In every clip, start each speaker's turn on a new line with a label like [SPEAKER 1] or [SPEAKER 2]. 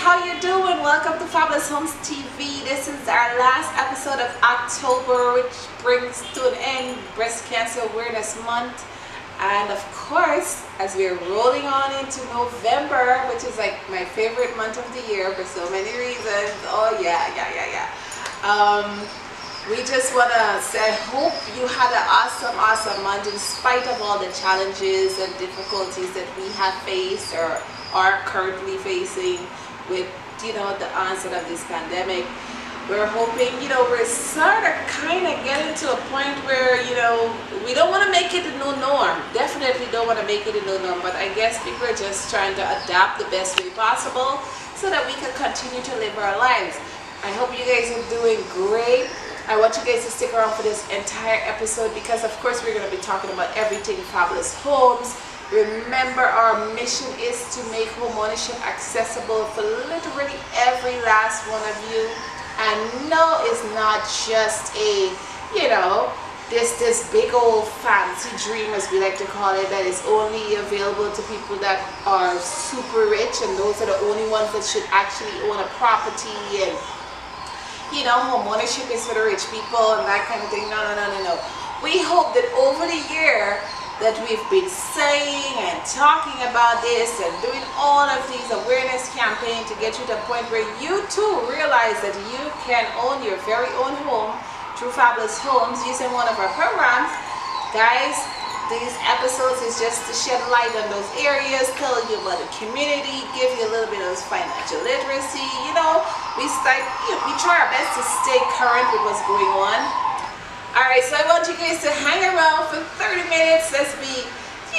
[SPEAKER 1] how you doing? Welcome to Fabulous Homes TV. This is our last episode of October, which brings to an end Breast Cancer Awareness Month. And of course, as we're rolling on into November, which is like my favorite month of the year for so many reasons. Oh yeah. We just want to say I hope you had an awesome month in spite of all the challenges and difficulties that we have faced or are currently facing with, the onset of this pandemic. We're hoping, we're sort of kind of getting to a point where, we don't want to make it a new norm. Definitely don't want to make it a new norm, but I guess people are just trying to adapt the best way possible so that we can continue to live our lives. I hope you guys are doing great. I want you guys to stick around for this entire episode because, of course, we're going to be talking about everything Fabulous Homes. Remember, our mission is to make homeownership accessible for literally every last one of you. And no, it's not just a, this big old fancy dream, as we like to call it, that is only available to people that are super rich, and those are the only ones that should actually own a property. And home ownership is for the rich people and that kind of thing. No. We hope that over the year that we've been saying and talking about this and doing all of these awareness campaigns to get you to the point where you too realize that you can own your very own home through Fabulous Homes using one of our programs. Guys, these episodes is just to shed light on those areas, tell you about the community, give you a little bit of financial literacy. We try our best to stay current with what's going on. Alright, so I want you guys to hang around for 30 minutes as we,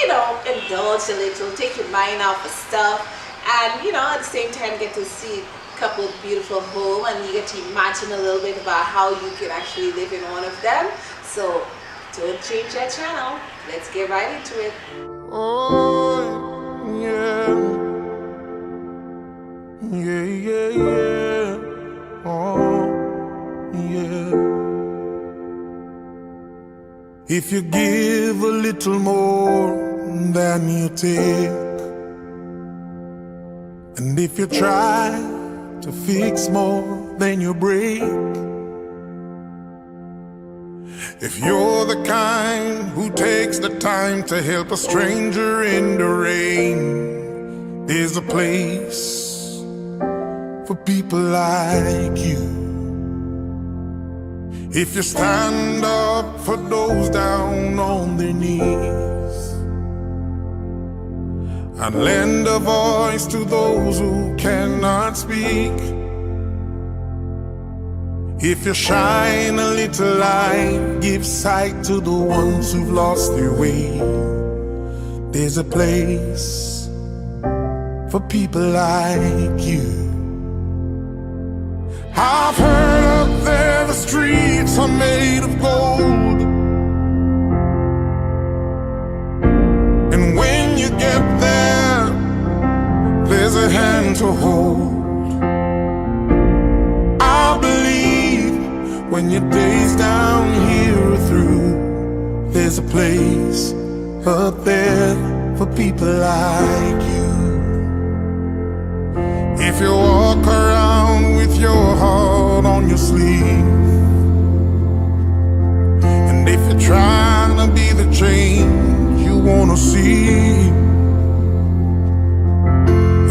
[SPEAKER 1] indulge a little, take your mind off of stuff, and, at the same time get to see a couple of beautiful homes, and you get to imagine a little bit about how you can actually live in one of them. So don't change that channel. Let's get right into it.
[SPEAKER 2] Oh, yeah. Oh, yeah. If you give a little more than you take, and if you try to fix more than you break, if you're the kind who takes the time to help a stranger in the rain, there's a place for people like you. If you stand up for those down on their knees and lend a voice to those who cannot speak, if you shine a little light, give sight to the ones who've lost their way, there's a place for people like you. I've heard up there the streets are made of gold, and when you get there, there's a hand to hold. I believe when your days down here are through, there's a place up there for people like you. If you walk around with your heart on your sleeve, and if you're trying to be the change you wanna see,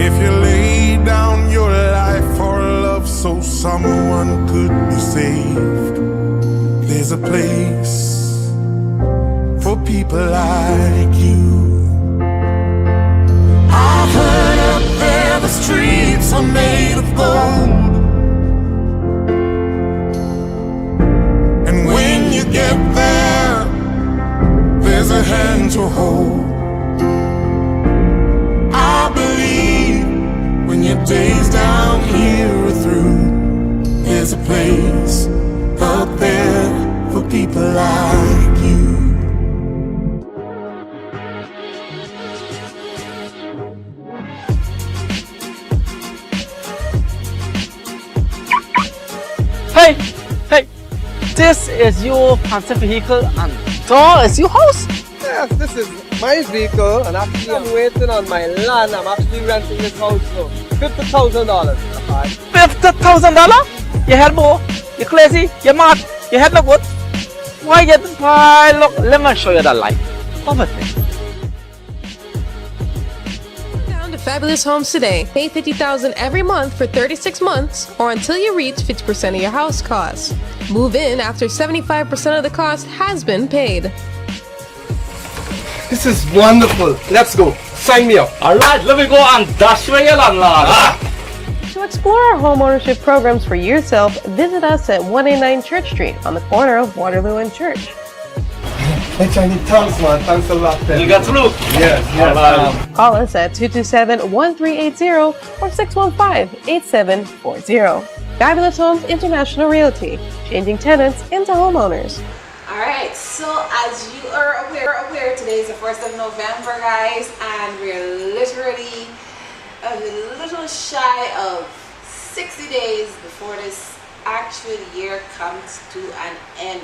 [SPEAKER 2] if you lay down your life for love so someone could be saved, there's a place for people like you. I've heard up there the streets are made of gold, and when you get there, there's a hand to hold. I believe when your days down here are through, there's a place up there for people like you.
[SPEAKER 3] Hey, this is your fancy vehicle and that is your house?
[SPEAKER 4] Yes, this is my vehicle and actually I'm waiting on my land. I'm actually renting this house now.
[SPEAKER 3] $50,000. $50,000? You had more? You crazy? You mad? You had no good? Why look, let me show you the light. Poverty.
[SPEAKER 4] Down to Fabulous Homes today. Pay $50,000 every month for 36 months or until you reach 50% of your house costs. Move in after 75% of the cost has been paid.
[SPEAKER 5] This is wonderful. Let's go. Sign me up.
[SPEAKER 3] Alright, let me go and dash away your landlord.
[SPEAKER 4] To explore our homeownership programs for yourself, visit us at 189 Church Street on the corner of Waterloo and Church.
[SPEAKER 5] Hey, Chinese, thanks, man. Thanks a lot.
[SPEAKER 3] You got through?
[SPEAKER 5] Yes.
[SPEAKER 4] Call us at 227-1380 or 615-8740. Fabulous Homes International Realty, changing tenants into homeowners.
[SPEAKER 1] Alright, so as you are aware, today is the 1st of November, guys, and we're literally a little shy of 60 days before this actual year comes to an end.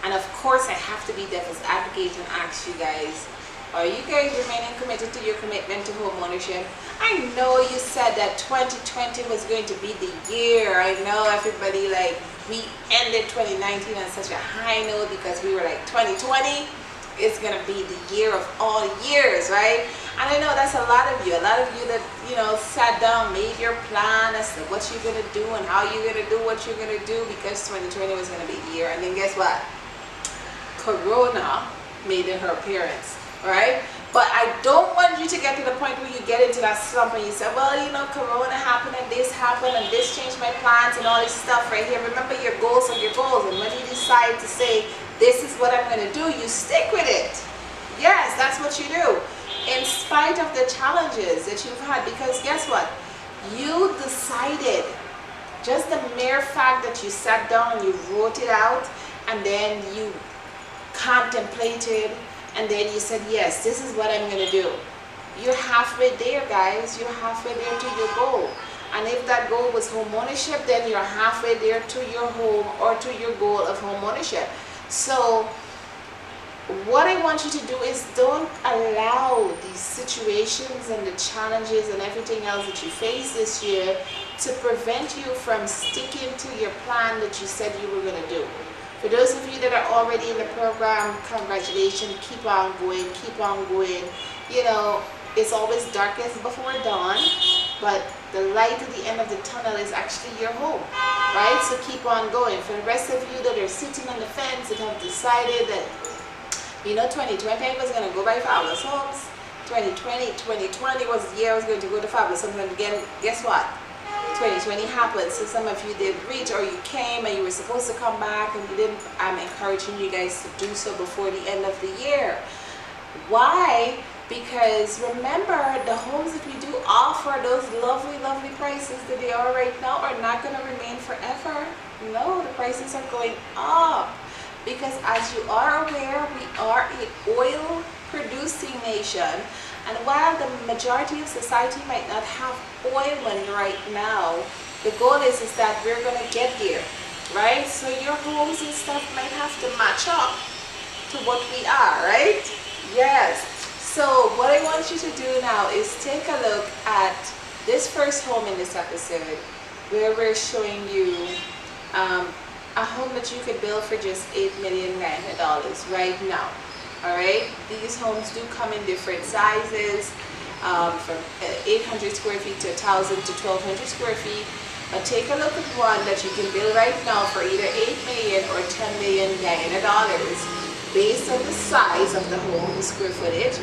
[SPEAKER 1] And of course, I have to be devil's advocate and ask you guys, are you guys remaining committed to your commitment to home ownership? I know you said that 2020 was going to be the year. I know everybody, like, we ended 2019 on such a high note because we were like, 2020 is going to be the year of all years, right? And I know that's a lot of you that, you know, sat down, made your plan as to what you're going to do and how you're going to do what you're going to do because 2020 was going to be the year. And then guess what? Corona made her appearance, right? But I don't want you to get to the point where you get into that slump and you say, well, you know, Corona happened and this happened and this changed my plans and all this stuff right here. Remember, your goals are your goals. And when you decide to say, this is what I'm going to do, you stick with it. Yes, that's what you do. In spite of the challenges that you've had, because guess what? You decided, just the mere fact that you sat down and you wrote it out and then you contemplated and then you said, yes, this is what I'm going to do. You're halfway there, guys. You're halfway there to your goal. And if that goal was home ownership, then you're halfway there to your home or to your goal of home ownership. So what I want you to do is don't allow these situations and the challenges and everything else that you face this year to prevent you from sticking to your plan that you said you were going to do. For those of you that are already in the program, congratulations, keep on going, keep on going. You know, it's always darkest before dawn, but the light at the end of the tunnel is actually your home, right? So keep on going. For the rest of you that are sitting on the fence and have decided that, you know, 2020 was going to go by Fabulous Homes, 2020 was the year I was going to go to Fabulous Homes, and again, guess what? 2020 happened. So some of you did reach, or you came and you were supposed to come back and you didn't. I'm encouraging you guys to do so before the end of the year. Why? Because remember, the homes that we do offer, those lovely, lovely prices that they are right now are not going to remain forever. No, the prices are going up. Because as you are aware, we are an oil producing nation. And while the majority of society might not have oil money right now, the goal is that we're going to get there, right? So your homes and stuff might have to match up to what we are, right? Yes. So what I want you to do now is take a look at this first home in this episode, where we're showing you a home that you could build for just $8,900 right now. Alright, these homes do come in different sizes, from 800 square feet to 1,000 to 1,200 square feet. But take a look at one that you can build right now for either $8 million or $10 million based on the size of the home, the square footage.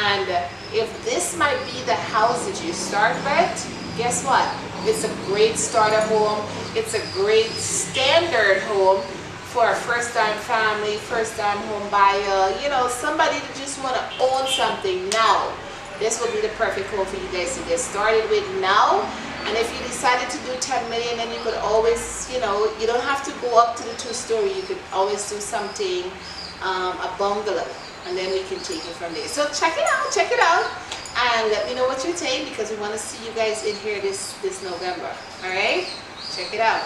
[SPEAKER 1] And if this might be the house that you start with, guess what? It's a great starter home. It's a great standard home for a first-time family, first-time home buyer, you know, somebody that just want to own something now. This will be the perfect home for you guys to get started with now. And if you decided to do 10 million, then you could always, you know, you don't have to go up to the 2-story. You could always do something, a bungalow, and then we can take it from there. So check it out, and let me know what you think, because we want to see you guys in here this November. All right, check it out.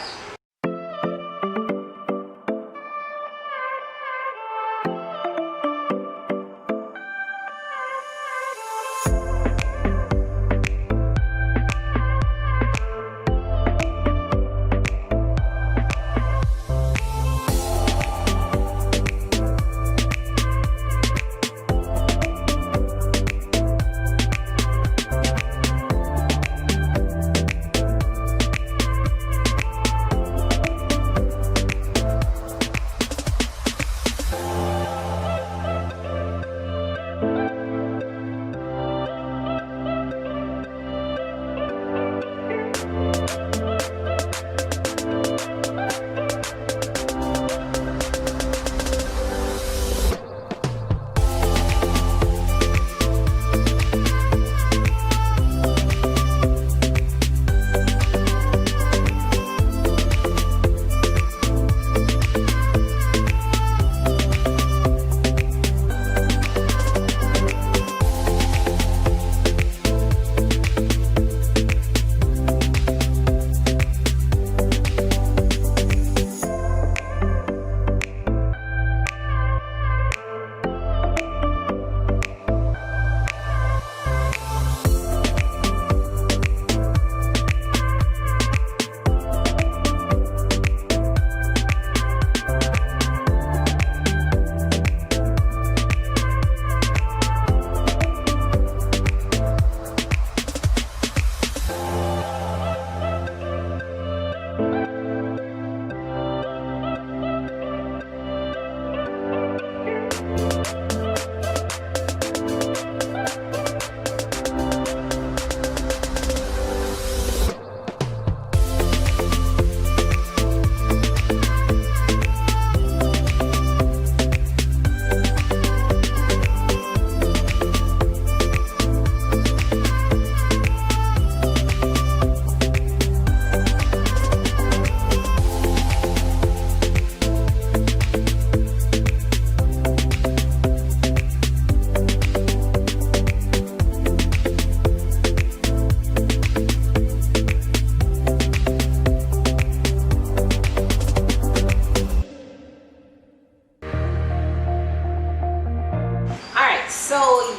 [SPEAKER 1] So,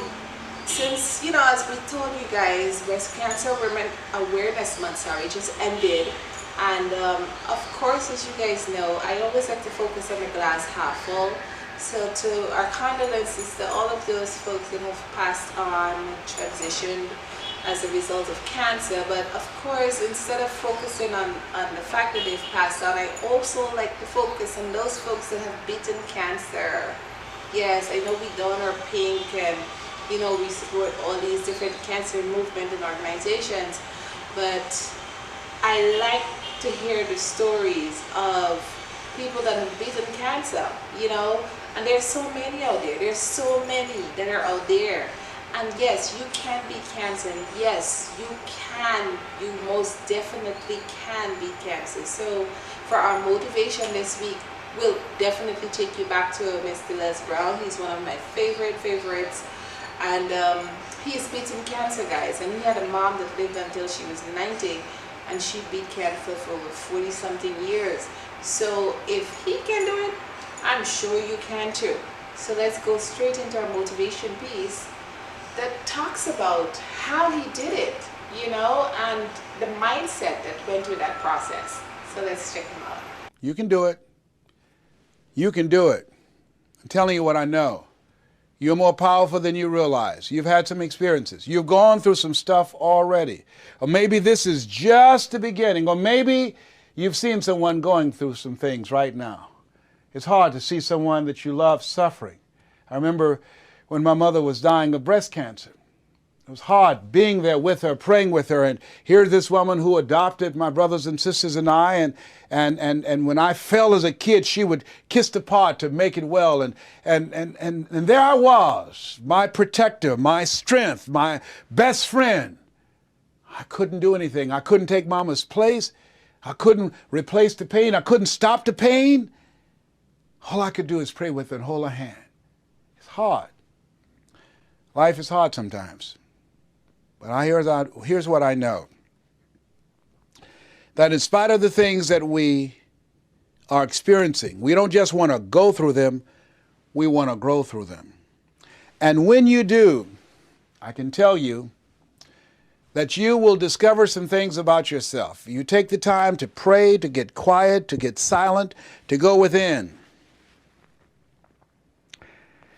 [SPEAKER 1] since, as we told you guys, Breast Cancer Awareness Month, just ended. And of course, as you guys know, I always like to focus on the glass half full. So to our condolences to all of those folks that have passed on, transitioned as a result of cancer. But of course, instead of focusing on the fact that they've passed on, I also like to focus on those folks that have beaten cancer. Yes, I know we donor pink and we support all these different cancer movement and organizations, but I like to hear the stories of people that have beaten cancer, and there's so many out there. There's so many that are out there. And yes, you can beat cancer. And yes, you most definitely can beat cancer. So for our motivation this week, we'll definitely take you back to Mr. Les Brown. He's one of my favorites. And he's beaten cancer, guys. And he had a mom that lived until she was 90. And she beat cancer for over 40-something years. So if he can do it, I'm sure you can too. So let's go straight into our motivation piece that talks about how he did it, and the mindset that went through that process. So let's check him out.
[SPEAKER 6] You can do it. You can do it. I'm telling you what I know. You're more powerful than you realize. You've had some experiences. You've gone through some stuff already. Or maybe this is just the beginning. Or maybe you've seen someone going through some things right now. It's hard to see someone that you love suffering. I remember when my mother was dying of breast cancer. It was hard being there with her, praying with her, and here's this woman who adopted my brothers and sisters and I, and when I fell as a kid, she would kiss the part to make it well, and there I was, my protector, my strength, my best friend. I couldn't do anything. I couldn't take Mama's place. I couldn't replace the pain. I couldn't stop the pain. All I could do is pray with her and hold her hand. It's hard. Life is hard sometimes. But here's what I know. That in spite of the things that we are experiencing, we don't just want to go through them, we want to grow through them. And when you do, I can tell you that you will discover some things about yourself. You take the time to pray, to get quiet, to get silent, to go within.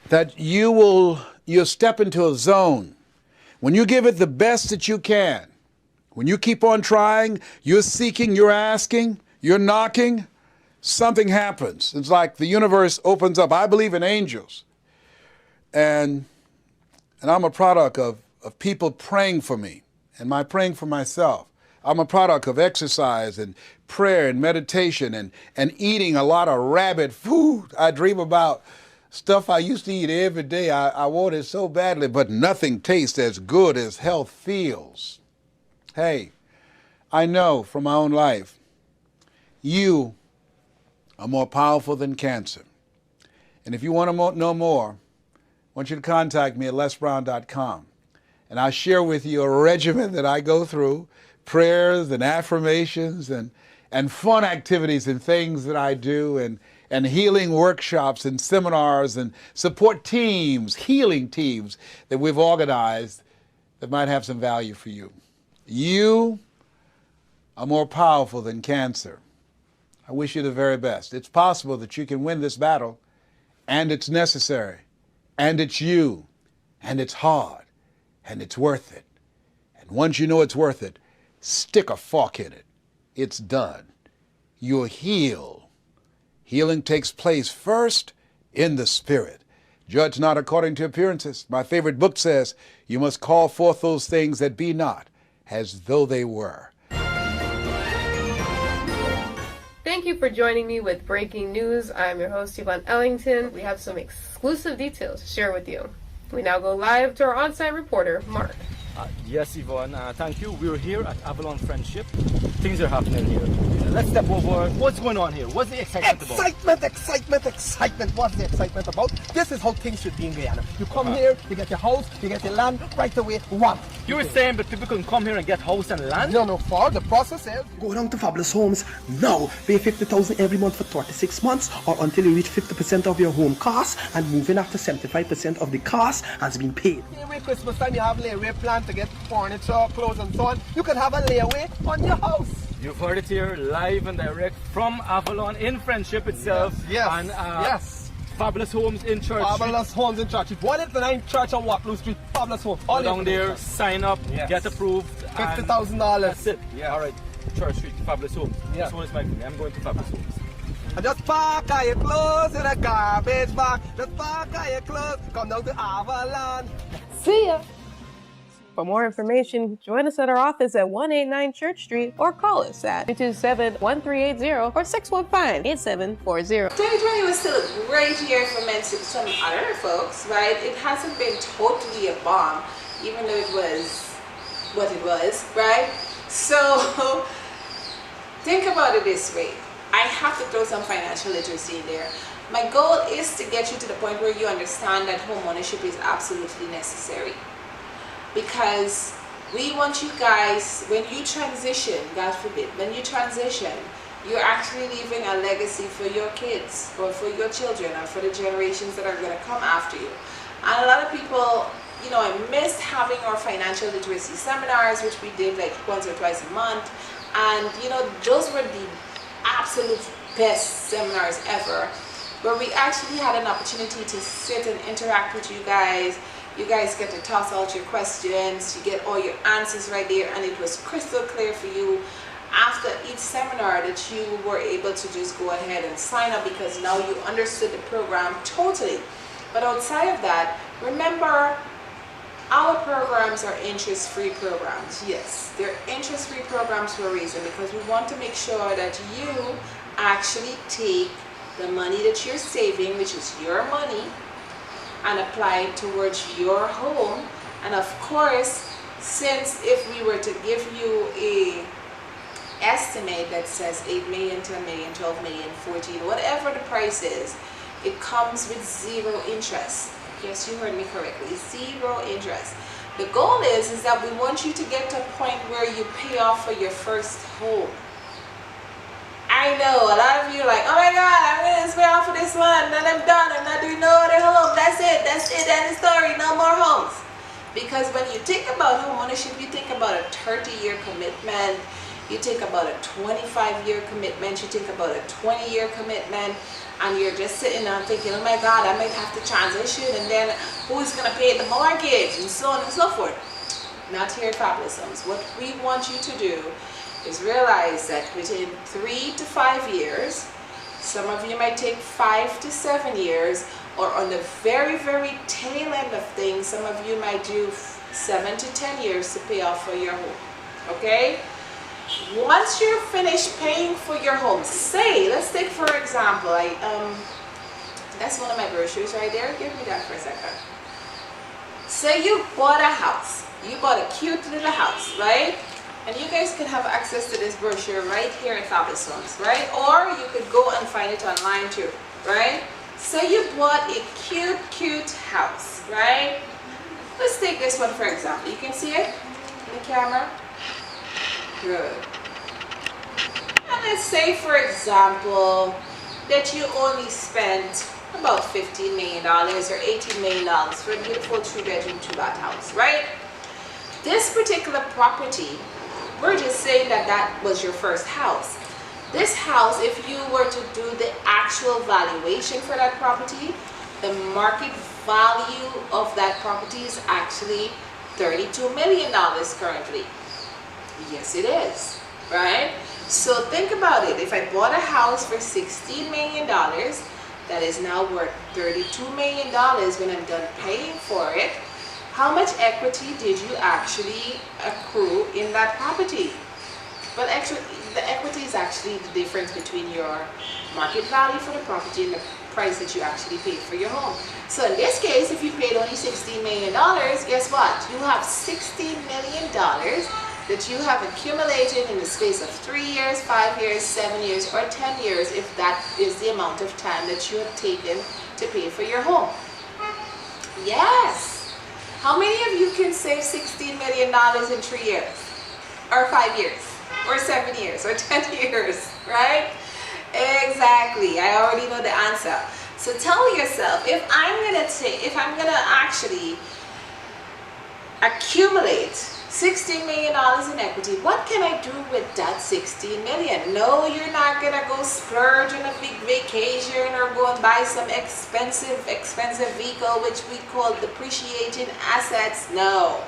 [SPEAKER 6] That you'll step into a zone. When you give it the best that you can, when you keep on trying, you're seeking, you're asking, you're knocking, something happens. It's like the universe opens up. I believe in angels. And I'm a product of people praying for me and my praying for myself. I'm a product of exercise and prayer and meditation and eating a lot of rabbit food. I dream about stuff I used to eat every day. I want it so badly, but nothing tastes as good as health feels. Hey, I know from my own life, you are more powerful than cancer. And if you want to know more, I want you to contact me at lesbrown.com. And I'll share with you a regimen that I go through, prayers and affirmations and fun activities and things that I do, and healing workshops and seminars and support teams, healing teams that we've organized that might have some value for you. You are more powerful than cancer. I wish you the very best. It's possible that you can win this battle, and it's necessary, and it's you, and it's hard, and it's worth it. And once you know it's worth it, stick a fork in it. It's done. You're healed. Healing takes place first in the spirit. Judge not according to appearances. My favorite book says, you must call forth those things that be not as though they were.
[SPEAKER 4] Thank you for joining me with Breaking News. I'm your host, Yvonne Ellington. We have some exclusive details to share with you. We now go live to our on-site reporter, Mark.
[SPEAKER 7] Yes, Yvonne, thank you. We're here at Avalon Friendship. Things are happening here. Let's step over. What's going on here? What's the excitement about?
[SPEAKER 5] Excitement. What's the excitement about? This is how things should be in Guyana. You come here, you get your house, you get your land right away. One.
[SPEAKER 7] You were saying that people can come here and get house and land?
[SPEAKER 5] No, for the process is go down to Fabulous Homes now. Pay $50,000 every month for 36 months or until you reach 50% of your home cost, and move in after 75% of the cost has been paid. Every Christmas time you have layaway plan to get furniture, clothes and so on. You can have a layaway on your house.
[SPEAKER 7] You've heard it here live and direct from Avalon in Friendship itself.
[SPEAKER 5] Yes.
[SPEAKER 7] And
[SPEAKER 5] yes.
[SPEAKER 7] Fabulous Homes in Church
[SPEAKER 5] Fabulous Homes in Church Street. 189 Church on Waterloo Street. Fabulous Homes. All
[SPEAKER 7] down there, sign up,
[SPEAKER 5] yes.
[SPEAKER 7] get approved.
[SPEAKER 5] $50,000.
[SPEAKER 7] That's it.
[SPEAKER 5] Yeah.
[SPEAKER 7] All right. Church Street, Fabulous Homes.
[SPEAKER 5] Yeah.
[SPEAKER 7] This one is my family. I'm going to Fabulous Homes.
[SPEAKER 5] And just park all your clothes in a garbage bag. Just park all your clothes. Come down to Avalon.
[SPEAKER 4] See ya! For more information, join us at our office at 189 Church Street or call us at 227-1380 or 615-8740.
[SPEAKER 1] 2020 was still a great year for some other folks, right? It hasn't been totally a bomb, even though it was what it was, right? So think about it this way. I have to throw some financial literacy in there. My goal is to get you to the point where you understand that home ownership is absolutely necessary. Because we want you guys, when you transition, God forbid, when you transition, you're actually leaving a legacy for your kids or for your children or for the generations that are going to come after you. And a lot of people, you know, I missed having our financial literacy seminars, which we did like once or twice a month. And, you know, those were the absolute best seminars ever, where we actually had an opportunity to sit and interact with you guys. You guys get to toss out your questions, you get all your answers right there, and it was crystal clear for you after each seminar that you were able to just go ahead and sign up because now you understood the program totally. But outside of that, remember, our programs are interest-free programs. Yes, they're interest-free programs for a reason, because we want to make sure that you actually take the money that you're saving, which is your money, and apply it towards your home. And of course, since if we were to give you a estimate that says 8 million, 10 million, 12 million, 14, whatever the price is, it comes with 0 interest. Yes, you heard me correctly, 0 interest. The goal is that we want you to get to a point where you pay off for your first home. I know a lot of you are like, oh my God, I'm going to pay off for this one, then I'm done, I'm not doing no other home, that's it, end of story, no more homes. Because when you think about home ownership, you think about a 30-year commitment, you think about a 25-year commitment, you think about a 20-year commitment, and you're just sitting there thinking, oh my God, I might have to transition, and then who's going to pay the mortgage, and so on and so forth. Not here at Fabulous Homes. What we want you to do is realize that within 3 to 5 years, some of you might take 5 to 7 years, or on the very, very tail end of things, some of you might do 7 to 10 years to pay off for your home. Okay? Once you're finished paying for your home, say, let's take for example, that's one of my brochures right there. Give me that for a second. Say you bought a house. You bought a cute little house, right? And you guys can have access to this brochure right here at Fabulous Homes, right? Or you could go and find it online too, right? Say you bought a cute, cute house, right? Let's take this one for example. You can see it in the camera? Good. And let's say for example that you only spent about $15 million or $18 million for a beautiful 3-bedroom, 2-bath house, right? This particular property, we're just saying that that was your first house. This house, if you were to do the actual valuation for that property, the market value of that property is actually $32 million currently. Yes, it is, right? So think about it. If I bought a house for $16 million, that is now worth $32 million when I'm done paying for it. How much equity did you actually accrue in that property? Well, actually, the equity is actually the difference between your market value for the property and the price that you actually paid for your home. So in this case, if you paid only $16 $16 million, guess what? You have $16 million that you have accumulated in the space of 3 years, 5 years, 7 years, or 10 years, if that is the amount of time that you have taken to pay for your home. Yes. How many of you can save $16 million in 3 years, or 5 years, or 7 years, or 10 years, right? Exactly. I already know the answer. So tell yourself, if I'm gonna actually accumulate $16 million in equity, what can I do with that $16 million? No, you're not gonna go splurge on a big vacation or go and buy some expensive vehicle, which we call depreciating assets. No,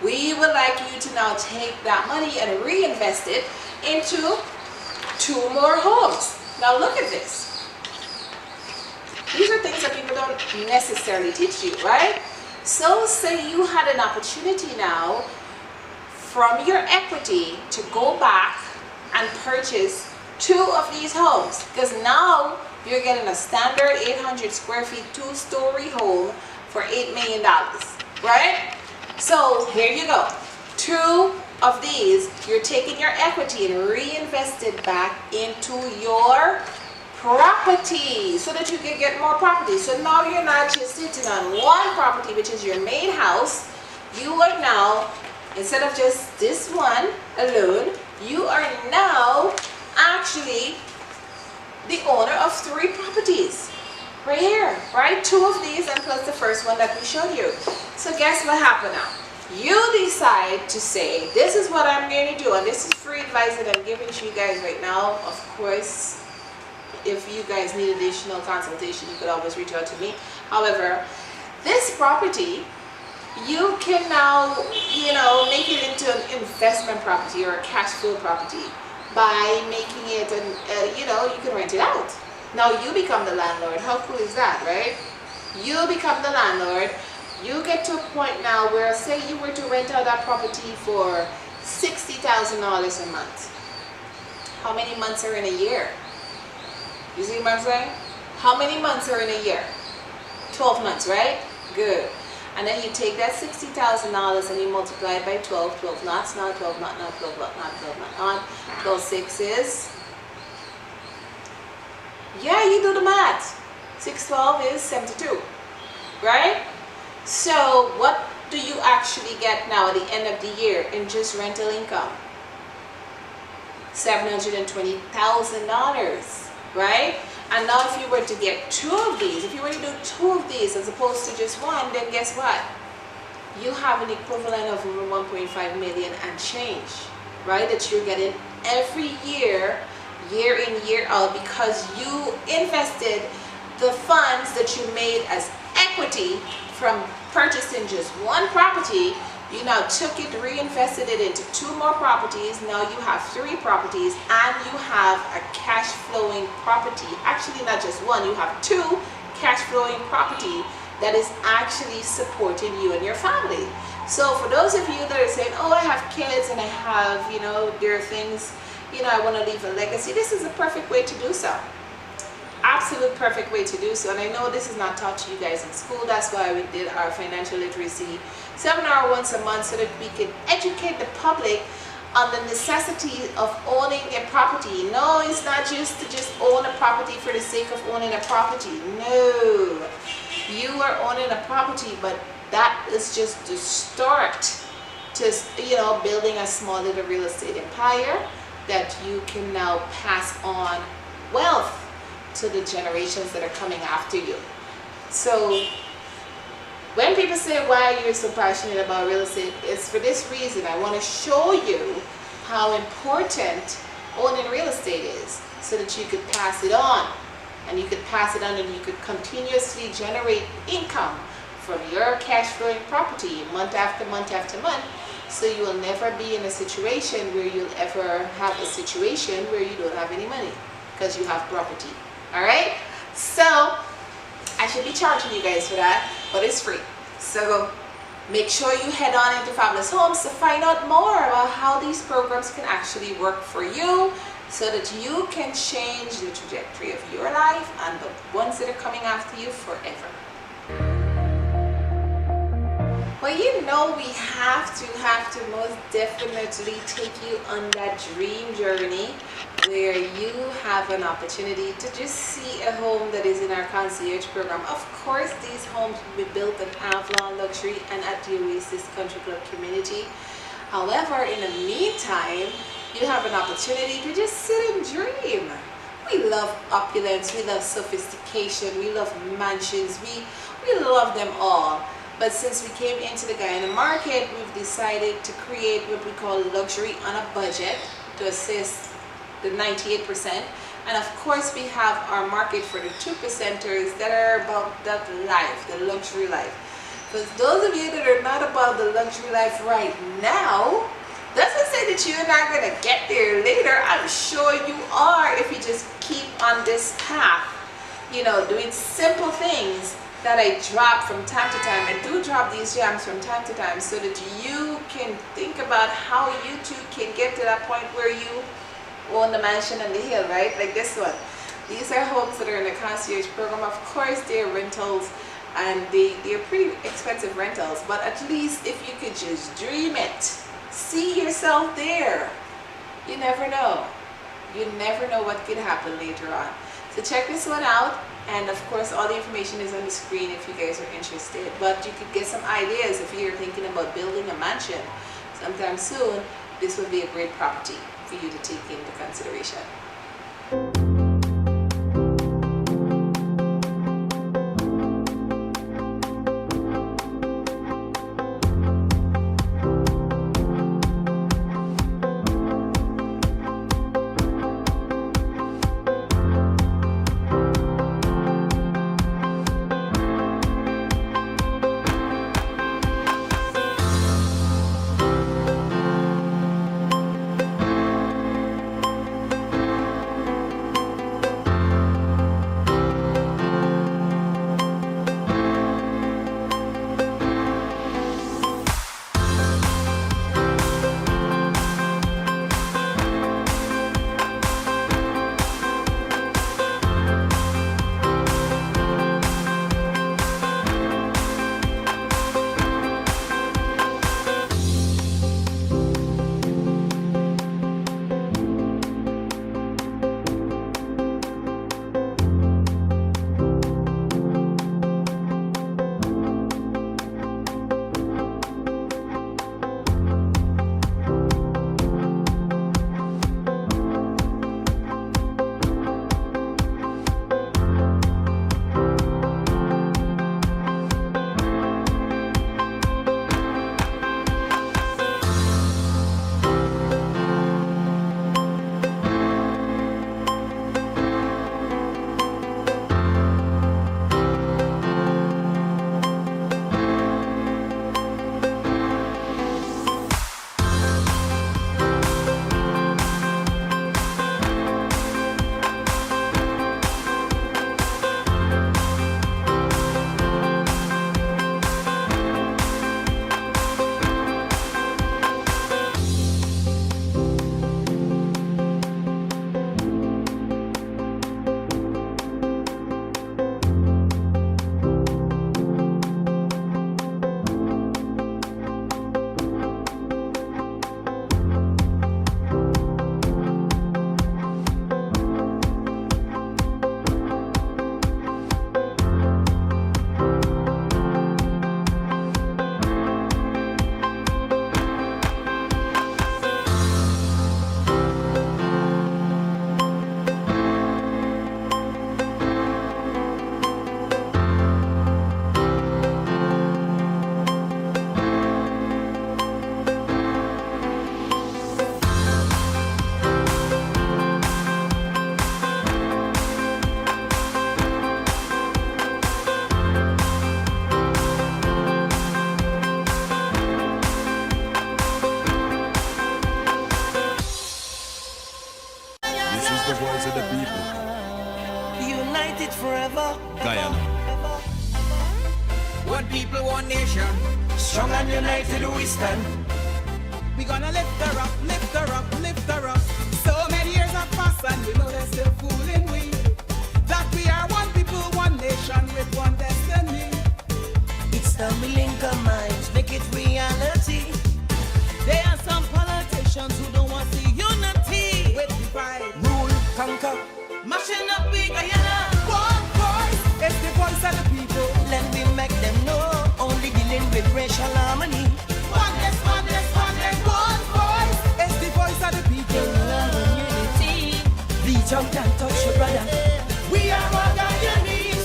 [SPEAKER 1] we would like you to now take that money and reinvest it into 2 more homes. Now look at this. These are things that people don't necessarily teach you, right? So say you had an opportunity now from your equity to go back and purchase 2 of these homes, because now you're getting a standard 800 square feet 2-story home for $8 million, right? So here you go. 2 of these, you're taking your equity and reinvest it back into your property so that you can get more property. So now you're not just sitting on one property, which is your main house. You are now, instead of just this one alone, you are now actually the owner of 3 properties. Right here, right? 2 of these and plus the first one that we showed you. So guess what happened now? You decide to say, this is what I'm going to do, and this is free advice that I'm giving to you guys right now. Of course, if you guys need additional consultation, you could always reach out to me. However, this property, you can now, make it into an investment property or a cash flow property by making it, you can rent it out. Now you become the landlord. How cool is that, right? You become the landlord. You get to a point now where, say you were to rent out that property for $60,000 a month. How many months are in a year? You see what I'm saying? How many months are in a year? 12 months, right? Good. And then you take that $60,000 and you multiply it by 12. 12 knots, not 12 knot, not 12 knot, not 12 knot, not 12 6 yeah, you do the math. 6 12 is 72, right? So what do you actually get now at the end of the year in just rental income? $720,000, right? And now if you were to get 2 of these, if you were to do 2 of these as opposed to just 1, then guess what? You have an equivalent of 1.5 million and change, right? That you're getting every year, year in, year out, because you invested the funds that you made as equity from purchasing just 1 property. You now took it, reinvested it into 2 more properties. Now you have 3 properties and you have a cash flowing property. Actually, not just 1, you have 2 cash flowing property that is actually supporting you and your family. So for those of you that are saying, oh, I have kids and I have, there are things, I want to leave a legacy, this is a perfect way to do so. Absolute perfect way to do so. And I know this is not taught to you guys in school. That's why we did our financial literacy seminar once a month, so that we can educate the public on the necessity of owning a property. No, it's not just to just own a property for the sake of owning a property. No, you are owning a property, but that is just the start to building a small little real estate empire that you can now pass on wealth to the generations that are coming after you. So when people say, why are you so passionate about real estate, it's for this reason. I want to show you how important owning real estate is, so that you could pass it on, and you could pass it on and you could continuously generate income from your cash flowing property month after month after month. So you will never be in a situation where you'll ever have a situation where you don't have any money because you have property. All right, so I should be charging you guys for that, but it's free. So make sure you head on into Fabulous Homes to find out more about how these programs can actually work for you, so that you can change the trajectory of your life and the ones that are coming after you forever. Well, you know, we have to most definitely take you on that dream journey where you have an opportunity to just see a home that is in our concierge program. Of course, these homes will be built in Avalon Luxury and at the Oasis Country Club community. However, in the meantime, you have an opportunity to just sit and dream. We love opulence, we love sophistication, we love mansions, we love them all. But since we came into the Guyana market, we've decided to create what we call luxury on a budget to assist the 98%. And of course, we have our market for the 2%ers that are about that life, the luxury life. For those of you that are not about the luxury life right now, doesn't say that you're not going to get there later. I'm sure you are if you just keep on this path, you know, doing simple things that I drop from time to time. I do drop these gems from time to time so that you can think about how you too can get to that point where you own the mansion on the hill, right? Like this one. These are homes that are in the concierge program. Of course, they're rentals and they're pretty expensive rentals, but at least if you could just dream it, see yourself there. You never know. You never know what could happen later on. So check this one out. And of course, all the information is on the screen if you guys are interested. But you could get some ideas if you're thinking about building a mansion sometime soon. This would be a great property for you to take into consideration.
[SPEAKER 8] Guyana. One people, one nation. Strong and united we stand. We gonna lift her up, lift her up, lift her up. So many years have passed and we know they're still fooling we. That we are one people, one nation with one destiny.
[SPEAKER 9] It's time we link our minds, make it
[SPEAKER 8] ones who don't want to see unity. With divide, rule, conquer, mashing up big Guyana. One voice, it's the voice of the people. Let me make them know, only dealing with racial harmony. Oneness, oneness, oneness, one voice, it's the voice of the people. Love and unity, reach out and touch your brother. We are all Guyanese.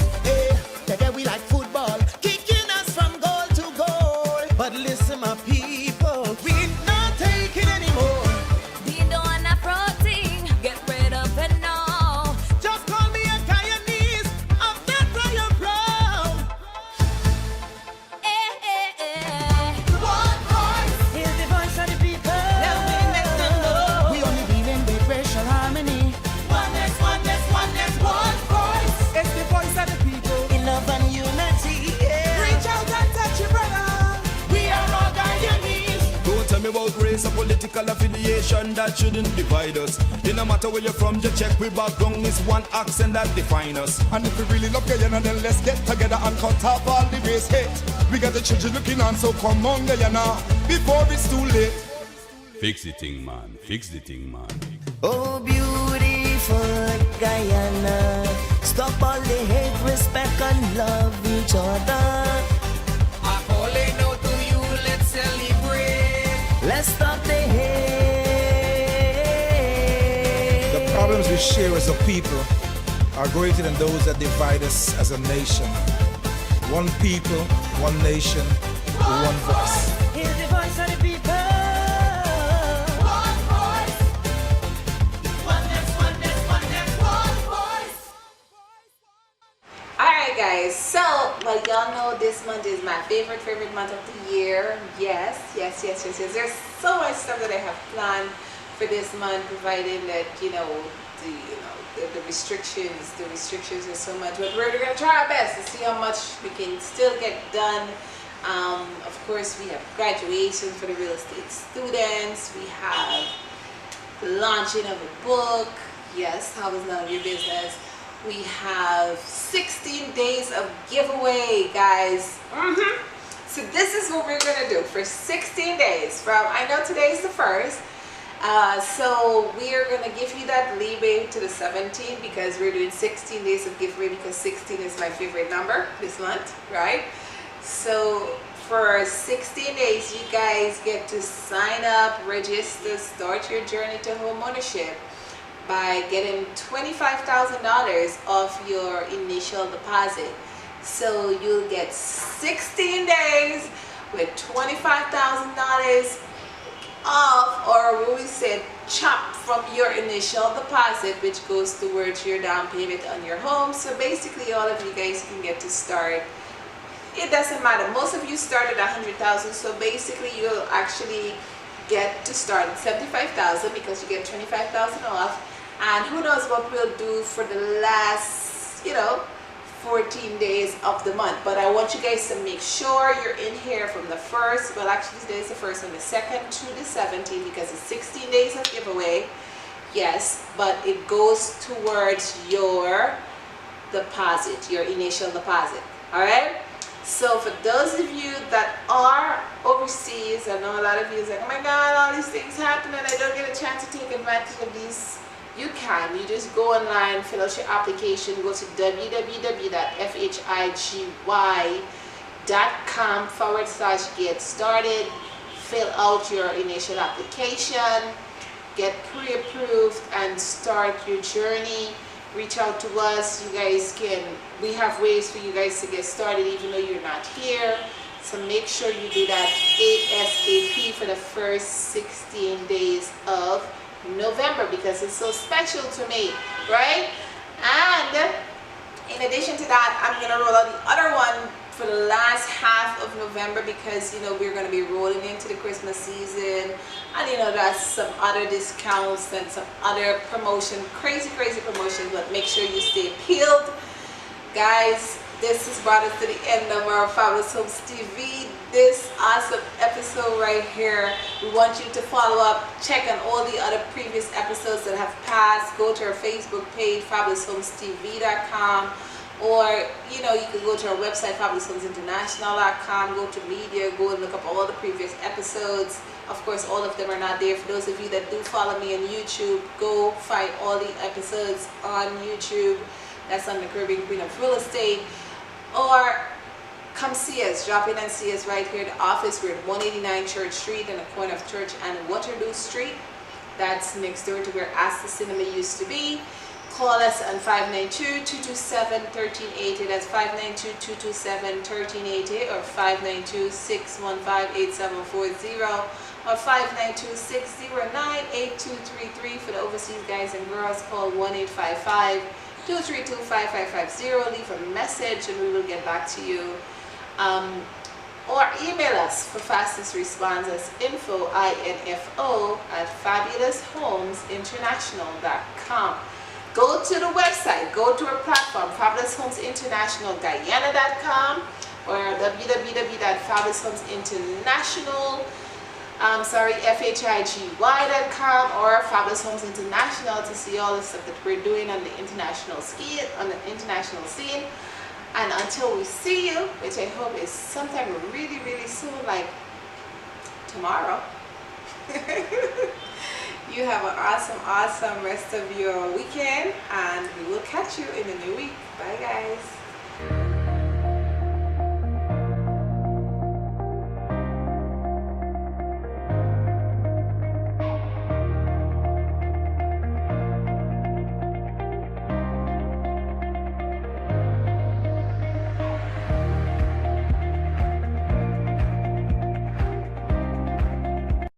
[SPEAKER 8] Today we like football, kicking us from goal to goal. But listen, my people, we not taking anymore.
[SPEAKER 9] We don't want a protein, get rid of it now.
[SPEAKER 8] Just call me a Guyanese, I'm not I am proud. One voice, here's the voice of the people. Now we make them know. We only dealing with racial harmony. Oneness, oneness, oneness, one voice. It's the voice of the people. In love and unity. Reach out and touch your brother. We are all Guyanese.
[SPEAKER 10] Don't tell me about race or political affiliation that shouldn't divide us. It no matter where you're from, just check we background is one accent that define us.
[SPEAKER 2] And if we really love Guyana, then let's get together and cut off all the race hate. We got the children looking on, so come on Guyana, before it's too late.
[SPEAKER 10] Fix the thing, man. Fix the thing, man.
[SPEAKER 8] Oh, beautiful Guyana. Stop all the hate, respect and love each other.
[SPEAKER 10] I call it out to you, let's celebrate.
[SPEAKER 8] Let's stop the hate.
[SPEAKER 11] The problems we share as a people are greater than those that divide us as a nation. One people, one nation, one voice.
[SPEAKER 8] Here's the voice of the people. One voice. Oneness, oneness, oneness, one voice.
[SPEAKER 1] Alright guys, so well y'all know this month is my favorite month of the year. Yes. There's so much stuff that I have planned for this month, providing that the restrictions are so much, but we're gonna try our best to see how much we can still get done. Of course, we have graduation for the real estate students. We have the launching of a book. Yes, how is none of your business. We have 16 days of giveaway, guys. So this is what we're gonna do for 16 days. I know today's the 1st. So we are going to give you that leeway to the 17th because we're doing 16 days of giveaway because 16 is my favorite number this month, right? So for 16 days, you guys get to sign up, register, start your journey to home ownership by getting $25,000 off your initial deposit. So you'll get 16 days with $25,000 off, or what we said, chop from your initial deposit, which goes towards your down payment on your home. So basically all of you guys can get to start. It doesn't matter, most of you started $100,000, so basically you'll actually get to start at $75,000 because you get $25,000 off. And who knows what we'll do for the last 14 days of the month. But I want you guys to make sure you're in here from the 1st, well actually today is the 1st, and the 2nd to the 17th because it's 16 days of giveaway. Yes, but it goes towards your deposit, your initial deposit. Alright? So for those of you that are overseas, I know a lot of you is like, oh my god, all these things happen and I don't get a chance to take advantage of these. You can. You just go online, fill out your application, go to www.fhigy.com/get started, fill out your initial application, get pre-approved, and start your journey. Reach out to us. You guys we have ways for you guys to get started even though you're not here. So make sure you do that ASAP for the first 16 days of November because it's so special to me, right? And in addition to that, I'm gonna roll out the other one for the last half of November because we're gonna be rolling into the Christmas season, and there's some other discounts and some other crazy promotions, but make sure you stay peeled, guys. This has brought us to the end of our Fabulous Homes TV. This awesome episode right here. We want you to follow up, check on all the other previous episodes that have passed. Go to our Facebook page, fabuloushomestv.com. Or, you know, you can go to our website, fabuloushomeinternational.com, go to media, go and look up all the previous episodes. Of course, all of them are not there. For those of you that do follow me on YouTube, go find all the episodes on YouTube. That's on the Caribbean Queen of Real Estate. Or come see us, drop in and see us right here at the office. We're at 189 Church Street in the corner of Church and Waterloo Street. That's next door to where Asta Cinema used to be. Call us on 592-227-1380. That's 592-227-1380 or 592-615-8740 or 592-609-8233. For the overseas guys and girls, call 1-855-232-5550. Leave a message and we will get back to you. Or email us for fastest responses, info@fabuloushomeinternational.com. Go to the website, go to our platform, fabuloushomeinternational.guyana.com or FHIGY.com or Fabulous Homes International to see all the stuff that we're doing on the international scene, And until we see you, which I hope is sometime really, really soon, like tomorrow. You have an awesome rest of your weekend, and we will catch you in the new week. Bye, guys.